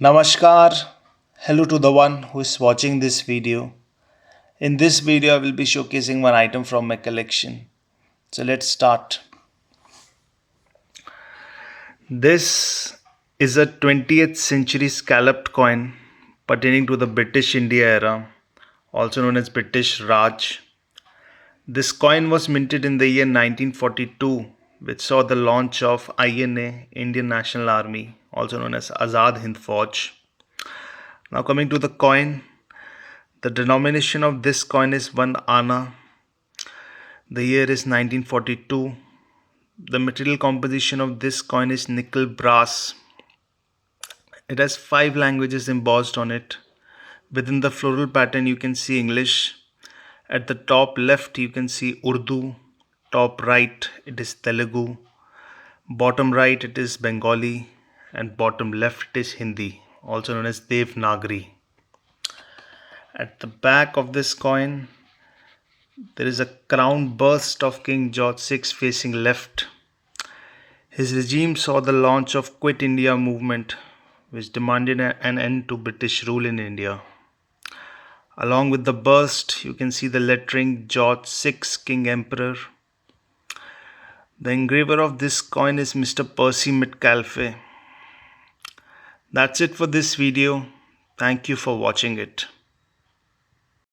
Namaskar. Hello to the one who is watching this video. In this video, I will be showcasing one item from my collection. So let's start. This is a 20th century scalloped coin pertaining to the British India era, also known as British Raj. This coin was minted in the year 1942, which saw the launch of INA, Indian National Army, also known as Azad Hind Fauj. Now coming to the coin, the denomination of this coin is 1 Anna. The year is 1942. The material composition of this coin is nickel brass. It has 5 languages embossed on it. Within the floral pattern you can see English. At the top left you can see Urdu. Top right it is Telugu. Bottom right it is Bengali. And bottom left it is Hindi, also known as Devanagari. At the back of this coin, there is a crown bust of King George VI facing left. His regime saw the launch of Quit India movement, which demanded an end to British rule in India. Along with the bust, you can see the lettering George VI, King Emperor. The engraver of this coin is Mr. Percy Metcalfe. That's it for this video. Thank you for watching it.